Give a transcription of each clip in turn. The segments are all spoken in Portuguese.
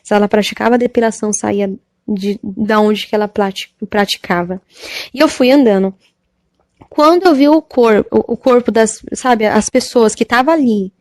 Se ela praticava depilação, saía da onde que ela praticava. E eu fui andando. Quando eu vi o corpo das, sabe, as pessoas que estavam ali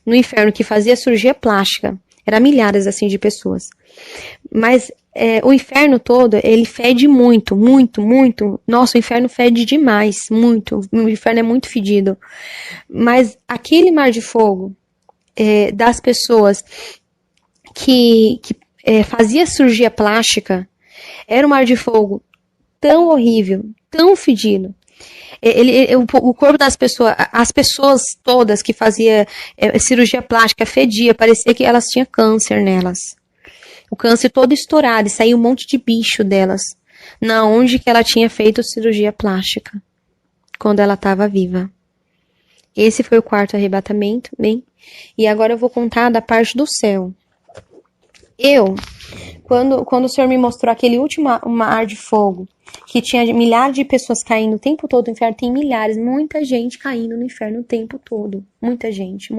no inferno, que fazia cirurgia plástica, eram milhares, assim, de pessoas. Mas o inferno todo, ele fede muito, muito, muito. Nossa, o inferno fede demais, muito. O inferno é muito fedido. Mas aquele mar de fogo das pessoas que fazia cirurgia plástica, era um mar de fogo tão horrível, tão fedido. O corpo das pessoas, as pessoas todas que faziam cirurgia plástica fedia, parecia que elas tinham câncer nelas. O câncer todo estourado e saiu um monte de bicho delas. Na onde que ela tinha feito cirurgia plástica, quando ela estava viva. Esse foi o quarto arrebatamento, bem? E agora eu vou contar da parte do céu. Quando o Senhor me mostrou aquele último mar de fogo, que tinha milhares de pessoas caindo o tempo todo no inferno, tem milhares, muita gente caindo no inferno o tempo todo. Muita gente,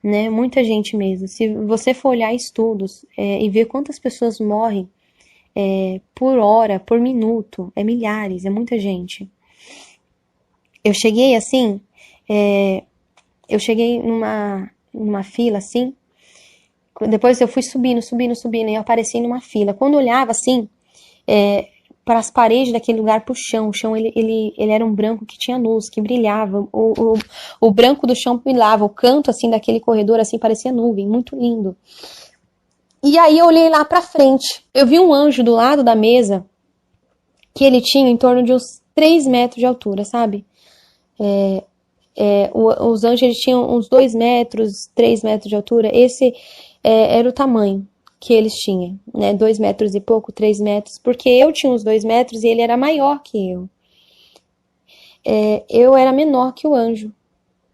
né? Muita gente mesmo. Se você for olhar estudos e ver quantas pessoas morrem por hora, por minuto, é milhares, é muita gente. Eu cheguei assim, eu cheguei numa fila assim. Depois eu fui subindo, e eu apareci numa fila. Quando eu olhava assim, para as paredes daquele lugar, pro chão, o chão ele era um branco que tinha luz, que brilhava. O branco do chão brilhava, o canto assim daquele corredor assim parecia nuvem, muito lindo. E aí eu olhei lá pra frente, eu vi um anjo do lado da mesa, que ele tinha em torno de uns 3 metros de altura, sabe? Os anjos eles tinham uns 2 metros, 3 metros de altura. Esse era o tamanho que eles tinham, né? 2 metros e pouco, 3 metros, porque eu tinha uns 2 metros e ele era maior que eu. Eu era menor que o anjo,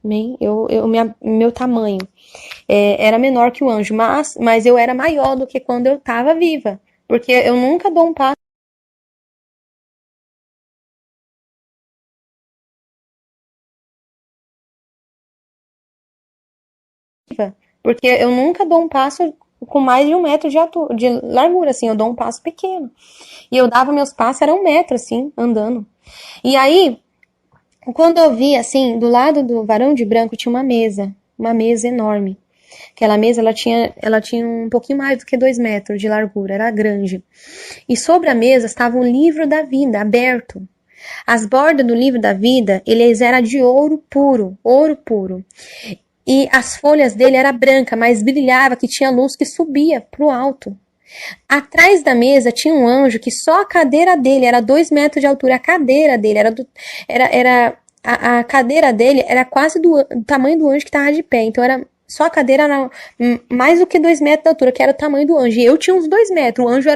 né? Meu tamanho era menor que o anjo, mas eu era maior do que quando eu estava viva, porque eu nunca dou um passo. Porque eu nunca dou um passo com mais de 1 metro de largura, assim, eu dou um passo pequeno. E eu dava meus passos, era 1 metro, assim, andando. E aí, quando eu vi, assim, do lado do varão de branco tinha uma mesa enorme. Aquela mesa, ela tinha um pouquinho mais do que 2 metros de largura, era grande. E sobre a mesa estava o livro da vida, aberto. As bordas do livro da vida, eles eram de ouro puro, ouro puro. E as folhas dele era branca, mas brilhava, que tinha luz que subia pro alto. Atrás da mesa tinha um anjo que só a cadeira dele era 2 metros de altura. A cadeira dele a cadeira dele era quase do tamanho do anjo que estava de pé. Então só a cadeira era mais do que 2 metros de altura, que era o tamanho do anjo. E eu tinha uns 2 metros. O anjo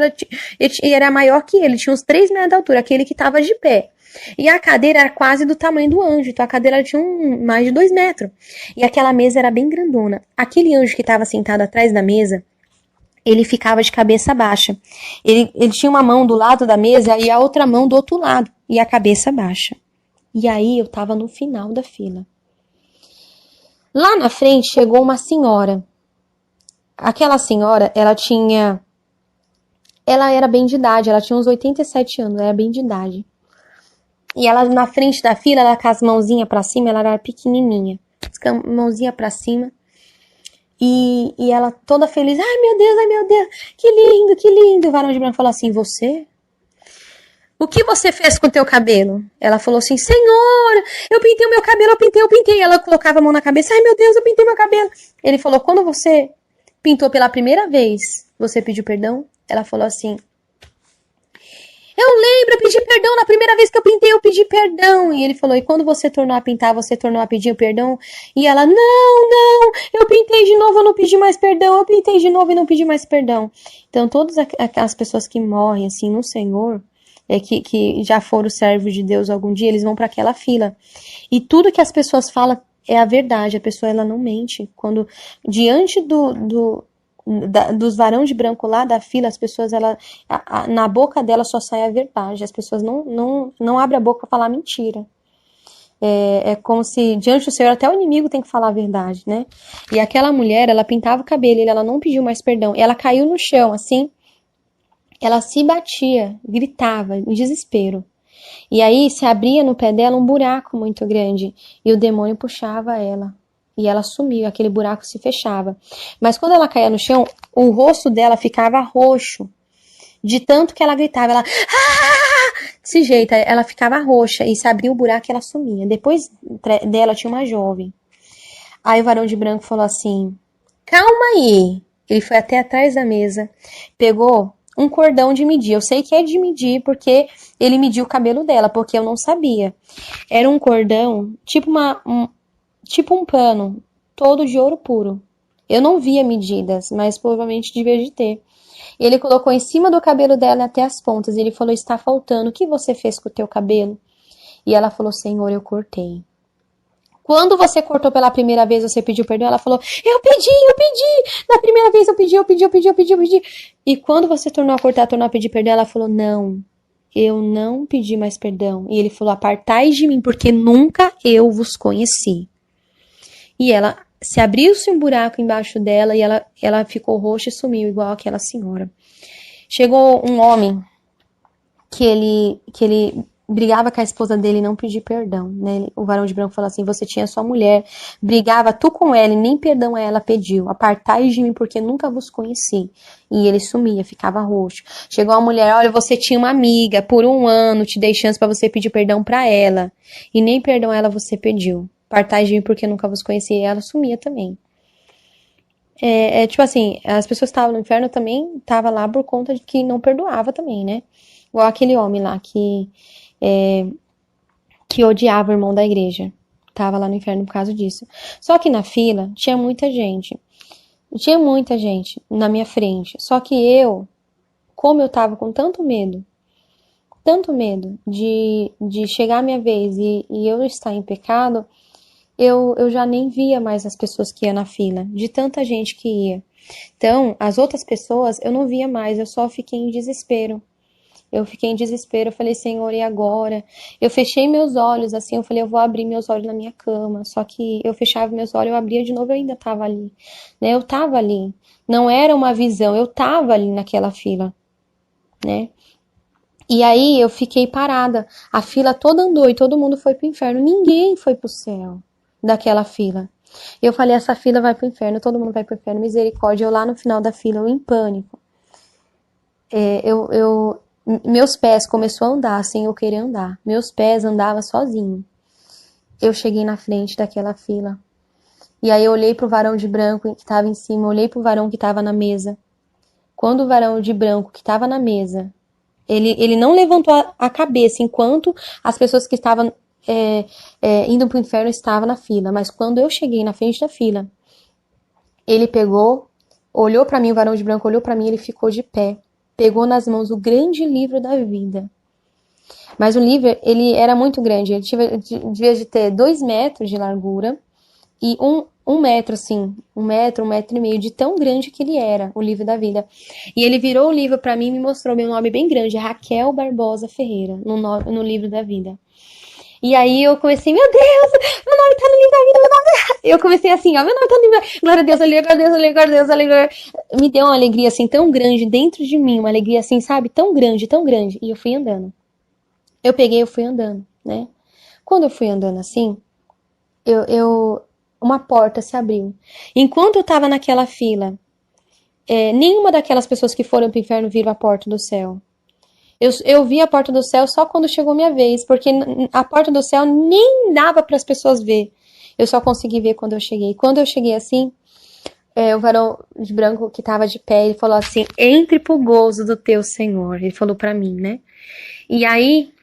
era maior que ele, tinha uns 3 metros de altura, aquele que estava de pé. E a cadeira era quase do tamanho do anjo, então a cadeira tinha mais de 2 metros. E aquela mesa era bem grandona. Aquele anjo que estava sentado atrás da mesa, ele ficava de cabeça baixa. Ele tinha uma mão do lado da mesa e a outra mão do outro lado, e a cabeça baixa. E aí eu tava no final da fila. Lá na frente chegou uma senhora. Aquela senhora, ela era bem de idade, ela tinha uns 87 anos, era bem de idade. E ela na frente da fila, ela com as mãozinhas pra cima, ela era pequenininha. Com a mãozinha pra cima. E ela toda feliz. Ai meu Deus, que lindo, que lindo. O varão de branco falou assim, você? O que você fez com o teu cabelo? Ela falou assim, Senhor, eu pintei o meu cabelo, eu pintei. Ela colocava a mão na cabeça, ai meu Deus, eu pintei meu cabelo. Ele falou, quando você pintou pela primeira vez, você pediu perdão? Ela falou assim, eu lembro, eu pedi perdão na primeira vez que eu pintei, eu pedi perdão. E ele falou, e quando você tornou a pintar, você tornou a pedir perdão? E ela, não, eu pintei de novo, eu não pedi mais perdão, eu pintei de novo e não pedi mais perdão. Então, todas as pessoas que morrem, assim, no Senhor, que já foram servos de Deus algum dia, eles vão para aquela fila. E tudo que as pessoas falam é a verdade, a pessoa, ela não mente. Quando, diante dos varão de branco lá da fila, as pessoas, na boca dela só sai a verdade. As pessoas não abrem a boca pra falar mentira. É como se diante do Senhor até o inimigo tem que falar a verdade, né? E aquela mulher, ela pintava o cabelo, ela não pediu mais perdão. Ela caiu no chão, assim, ela se batia, gritava, em desespero. E aí se abria no pé dela um buraco muito grande e o demônio puxava ela. E ela sumiu, aquele buraco se fechava. Mas quando ela caía no chão, o rosto dela ficava roxo. De tanto que ela gritava, ela... Desse jeito, ela ficava roxa e se abria o buraco e ela sumia. Depois dela tinha uma jovem. Aí o varão de branco falou assim, calma aí. Ele foi até atrás da mesa, pegou um cordão de medir. Eu sei que é de medir porque ele mediu o cabelo dela, porque eu não sabia. Era um cordão, tipo um pano, todo de ouro puro. Eu não via medidas, mas provavelmente devia de ter. Ele colocou em cima do cabelo dela até as pontas. Ele falou, está faltando, o que você fez com o teu cabelo? E ela falou, Senhor, eu cortei. Quando você cortou pela primeira vez, você pediu perdão? Ela falou, eu pedi. Na primeira vez eu pedi. E quando você tornou a cortar, tornou a pedir perdão, ela falou, não, eu não pedi mais perdão. E ele falou, apartai de mim, porque nunca eu vos conheci. E ela se abriu-se um buraco embaixo dela e ela ficou roxa e sumiu, igual aquela senhora. Chegou um homem que ele brigava com a esposa dele e não pediu perdão, né? O varão de branco falou assim, você tinha sua mulher, brigava tu com ela e nem perdão a ela pediu. Apartai de mim porque nunca vos conheci. E ele sumia, ficava roxo. Chegou uma mulher, olha, você tinha uma amiga, por 1 ano te dei chance para você pedir perdão para ela. E nem perdão a ela você pediu. Apartai de mim porque nunca vos conheci. E ela sumia também. Tipo assim, as pessoas que estavam no inferno também estavam lá por conta de que não perdoava também, né? Igual aquele homem lá que odiava o irmão da igreja. Tava lá no inferno por causa disso. Só que na fila tinha muita gente. Tinha muita gente na minha frente. Só que como eu tava com tanto medo de chegar a minha vez e eu estar em pecado, eu já nem via mais as pessoas que iam na fila, de tanta gente que ia. Então, as outras pessoas eu não via mais, eu só fiquei em desespero. Eu fiquei em desespero, eu falei, Senhor, e agora? Eu fechei meus olhos, assim, eu falei, eu vou abrir meus olhos na minha cama. Só que eu fechava meus olhos, eu abria de novo, eu ainda tava ali. Né? Eu tava ali. Não era uma visão, eu tava ali naquela fila, né? E aí eu fiquei parada. A fila toda andou e todo mundo foi pro inferno. Ninguém foi pro céu daquela fila. Eu falei, essa fila vai pro inferno, todo mundo vai pro inferno, misericórdia. Eu lá no final da fila, eu em pânico. Meus pés começou a andar sem eu querer andar. Meus pés andavam sozinho. Eu cheguei na frente daquela fila. E aí eu olhei pro varão de branco que estava em cima, olhei pro varão que estava na mesa. Quando o varão de branco que estava na mesa, ele não levantou a cabeça enquanto as pessoas que estavam indo pro inferno estavam na fila. Mas quando eu cheguei na frente da fila, ele pegou, olhou pra mim, o varão de branco olhou pra mim, ele ficou de pé. Pegou nas mãos o grande livro da vida. Mas o livro, ele era muito grande. Ele devia de ter 2 metros de largura e um metro, assim, 1,5 metro, de tão grande que ele era, o livro da vida. E ele virou o livro pra mim e me mostrou meu nome bem grande, Raquel Barbosa Ferreira, no livro da vida. E aí eu comecei, meu Deus, meu nome tá no livro da vida, meu nome... Eu comecei assim, ó, meu nome tá no livro da vida, glória a Deus, aleluia, glória a Deus, aleluia, glória a Deus, aleluia. Me deu uma alegria assim tão grande dentro de mim, uma alegria assim, sabe, tão grande, tão grande. E eu fui andando. Eu fui andando, né? Quando eu fui andando assim, uma porta se abriu. Enquanto eu tava naquela fila, nenhuma daquelas pessoas que foram pro inferno viram a porta do céu. Eu vi a porta do céu só quando chegou minha vez, porque a porta do céu nem dava para as pessoas ver. Eu só consegui ver quando eu cheguei. Quando eu cheguei assim, o varão de branco que estava de pé, ele falou assim, entre pro gozo do teu Senhor. Ele falou para mim, né? E aí,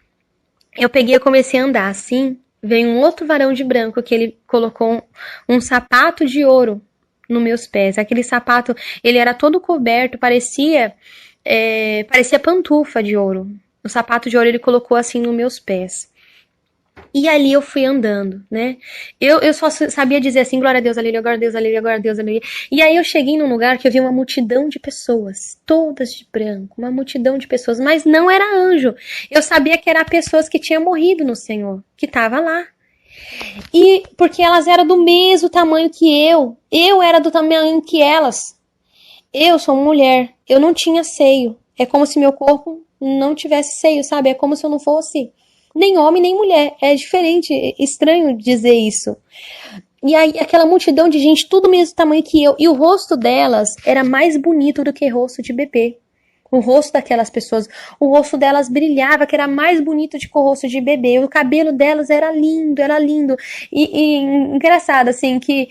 eu peguei e comecei a andar assim, veio um outro varão de branco que ele colocou um sapato de ouro nos meus pés. Aquele sapato, ele era todo coberto, parecia pantufa de ouro. O sapato de ouro ele colocou assim nos meus pés. E ali eu fui andando, né? Eu só sabia dizer assim, glória a Deus, aleluia, glória a Deus, aleluia, glória a Deus, aleluia. E aí eu cheguei num lugar que eu vi uma multidão de pessoas, todas de branco, uma multidão de pessoas, mas não era anjo. Eu sabia que eram pessoas que tinham morrido no Senhor, que estavam lá. E porque elas eram do mesmo tamanho que eu era do tamanho que elas. Eu sou mulher, eu não tinha seio. É como se meu corpo não tivesse seio, sabe? É como se eu não fosse nem homem nem mulher. É diferente, é estranho dizer isso. E aí, aquela multidão de gente, tudo mesmo tamanho que eu. E o rosto delas era mais bonito do que rosto de bebê. O rosto daquelas pessoas, o rosto delas brilhava, que era mais bonito do que o rosto de bebê. O cabelo delas era lindo, era lindo. E engraçado, assim, que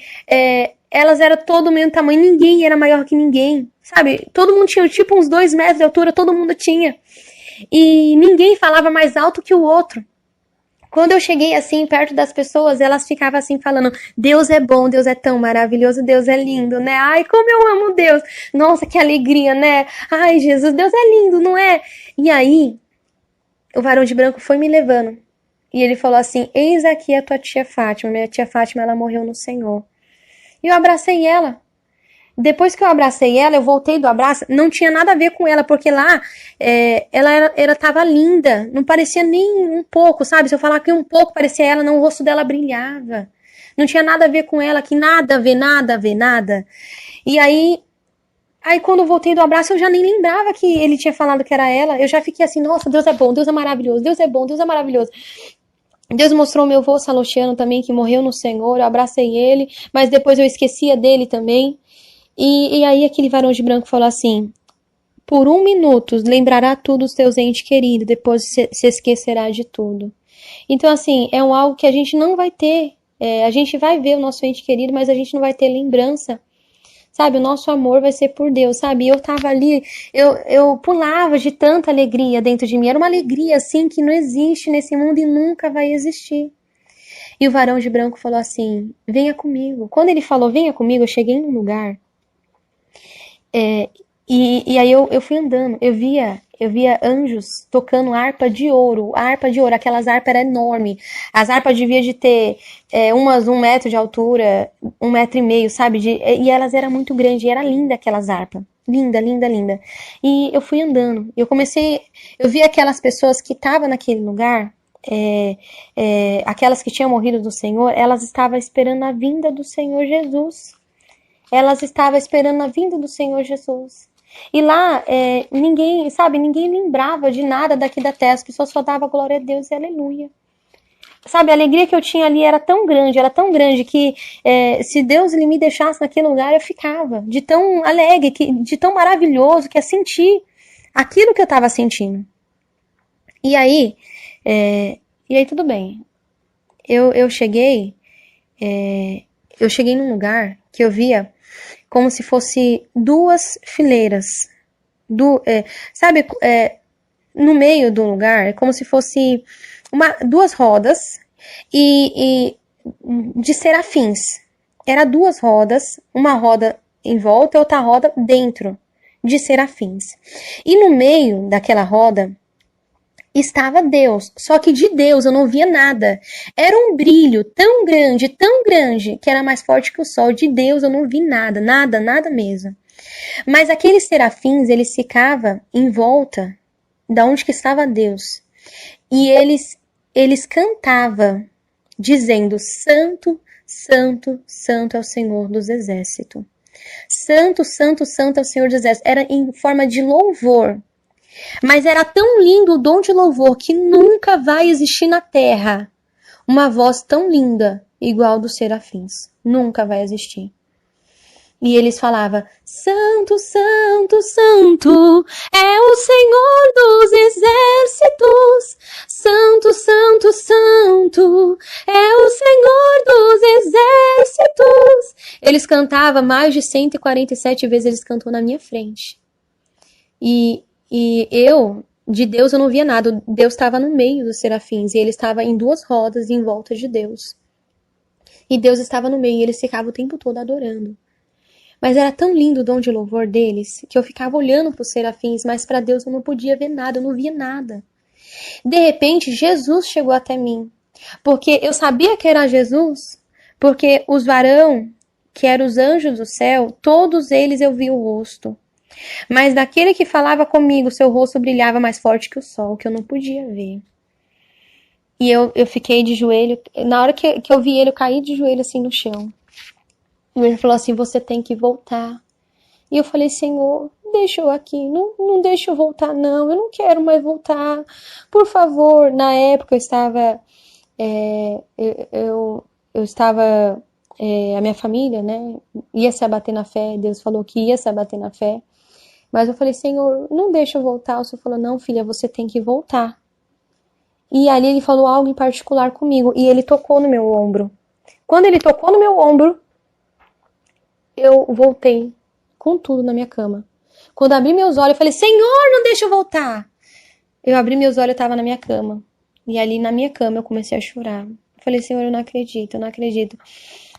elas eram todo o mesmo tamanho, ninguém era maior que ninguém, sabe? Todo mundo tinha tipo uns 2 metros de altura, todo mundo tinha. E ninguém falava mais alto que o outro. Quando eu cheguei assim, perto das pessoas, elas ficavam assim falando, Deus é bom, Deus é tão maravilhoso, Deus é lindo, né? Ai, como eu amo Deus! Nossa, que alegria, né? Ai, Jesus, Deus é lindo, não é? E aí, o varão de branco foi me levando. E ele falou assim, eis aqui a tua tia Fátima. Minha tia Fátima, ela morreu no Senhor. E eu abracei ela. Depois que eu abracei ela, eu voltei do abraço, não tinha nada a ver com ela, porque lá ela tava linda, não parecia nem um pouco, sabe? Se eu falar que um pouco parecia ela, não, o rosto dela brilhava. Não tinha nada a ver com ela, que nada a ver, nada a ver, nada. E aí quando eu voltei do abraço, eu já nem lembrava que ele tinha falado que era ela. Eu já fiquei assim, nossa, Deus é bom, Deus é maravilhoso, Deus é bom, Deus é maravilhoso. Deus mostrou meu avô Salotiano também, que morreu no Senhor, eu abracei ele, mas depois eu esquecia dele também. E aí aquele varão de branco falou assim, por 1 minuto lembrará tudo os teus entes queridos, depois se esquecerá de tudo. Então assim, é algo que a gente não vai ter, a gente vai ver o nosso ente querido, mas a gente não vai ter lembrança, sabe? O nosso amor vai ser por Deus, sabe? Eu tava ali, eu pulava de tanta alegria dentro de mim, era uma alegria assim que não existe nesse mundo e nunca vai existir. E o varão de branco falou assim, venha comigo. Quando ele falou, venha comigo, eu cheguei num lugar e aí eu fui andando, eu via anjos tocando harpa de ouro, aquelas harpas eram enormes. As harpas deviam de ter umas 1 metro de altura, 1,5 metro, sabe? E elas eram muito grandes, e era linda aquelas harpas. Linda, linda, linda. E eu fui andando, eu vi aquelas pessoas que estavam naquele lugar, aquelas que tinham morrido do Senhor, elas estavam esperando a vinda do Senhor Jesus. Elas estavam esperando a vinda do Senhor Jesus. E lá, ninguém, sabe, ninguém lembrava de nada daqui da terra. As pessoas só davam glória a Deus e aleluia. Sabe, a alegria que eu tinha ali era tão grande que se Deus ele me deixasse naquele lugar, eu ficava. De tão alegre, de tão maravilhoso que é sentir aquilo que eu estava sentindo. E aí, tudo bem. Eu cheguei num lugar que eu via como se fosse 2 fileiras. Sabe, no meio do lugar, é como se fosse 2 rodas e de serafins. Era 2 rodas, uma roda em volta e outra roda dentro de serafins. E no meio daquela roda estava Deus, só que de Deus eu não via nada. Era um brilho tão grande, que era mais forte que o sol. De Deus eu não vi nada, nada, nada mesmo. Mas aqueles serafins, eles ficavam em volta da onde que estava Deus. E eles cantavam, dizendo, Santo, Santo, Santo é o Senhor dos Exércitos. Santo, Santo, Santo é o Senhor dos Exércitos. Era em forma de louvor. Mas era tão lindo o dom de louvor que nunca vai existir na terra uma voz tão linda igual dos serafins. Nunca vai existir. E eles falavam, Santo, Santo, Santo é o Senhor dos Exércitos. Santo, Santo, Santo é o Senhor dos Exércitos. Eles cantavam mais de 147 vezes, eles cantou na minha frente. E de Deus eu não via nada. Deus estava no meio dos serafins e ele estava em 2 rodas em volta de Deus. E Deus estava no meio e eles ficavam o tempo todo adorando. Mas era tão lindo o dom de louvor deles que eu ficava olhando para os serafins, mas para Deus eu não podia ver nada, eu não via nada. De repente, Jesus chegou até mim, porque eu sabia que era Jesus, porque os varão, que eram os anjos do céu, todos eles eu vi o rosto. Mas daquele que falava comigo, seu rosto brilhava mais forte que o sol, que eu não podia ver. E eu fiquei de joelho. Na hora que eu vi ele, eu caí de joelho assim no chão. E ele falou assim: você tem que voltar. E eu falei: Senhor, deixa eu aqui. Não deixa eu voltar, não. Eu não quero mais voltar. Por favor. Na época eu estava. é, eu, eu, eu estava. A minha família, né? Ia se abater na fé. Deus falou que ia se abater na fé. Mas eu falei: Senhor, não deixa eu voltar. O Senhor falou: não, filha, você tem que voltar. E ali ele falou algo em particular comigo. E ele tocou no meu ombro. Quando ele tocou no meu ombro, eu voltei com tudo na minha cama. Quando abri meus olhos, eu falei: Senhor, não deixa eu voltar. Eu abri meus olhos, eu estava na minha cama. E ali na minha cama eu comecei a chorar. Eu falei: Senhor, eu não acredito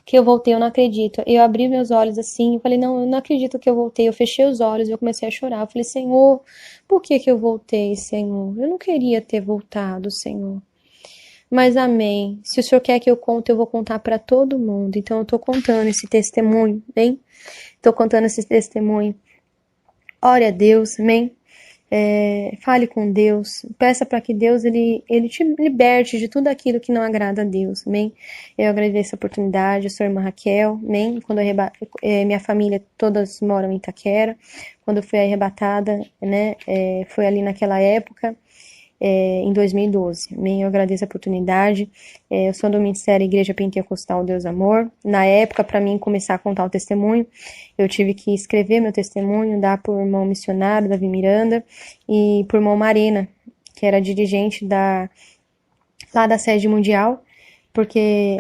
que eu voltei, eu não acredito. Eu abri meus olhos assim, eu falei: não, eu não acredito que eu voltei. Eu fechei os olhos e eu comecei a chorar. Eu falei: Senhor, por que que eu voltei, Senhor? Eu não queria ter voltado, Senhor. Mas amém. Se o Senhor quer que eu conte, eu vou contar para todo mundo. Então eu tô contando esse testemunho, bem? Tô contando esse testemunho. Ore a Deus, amém? Fale com Deus, peça para que Deus ele te liberte de tudo aquilo que não agrada a Deus, amém? Eu agradeço a oportunidade, eu sou a irmã Raquel, amém? Quando minha família todas moram em Itaquera, quando eu fui arrebatada, né? Foi ali naquela época, em 2012. Amém? Eu agradeço a oportunidade. Eu sou do Ministério Igreja Pentecostal Deus Amor. Na época, para mim começar a contar o testemunho, eu tive que escrever meu testemunho, dar por irmão missionário, Davi Miranda, e por irmão Marena, que era dirigente lá da sede mundial, porque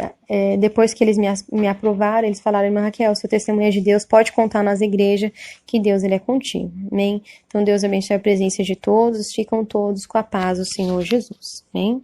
depois que eles me aprovaram, eles falaram: irmã Raquel, seu testemunho é de Deus, pode contar nas igrejas, que Deus ele é contigo, amém? Então Deus abençoe a presença de todos, ficam todos com a paz do Senhor Jesus, amém?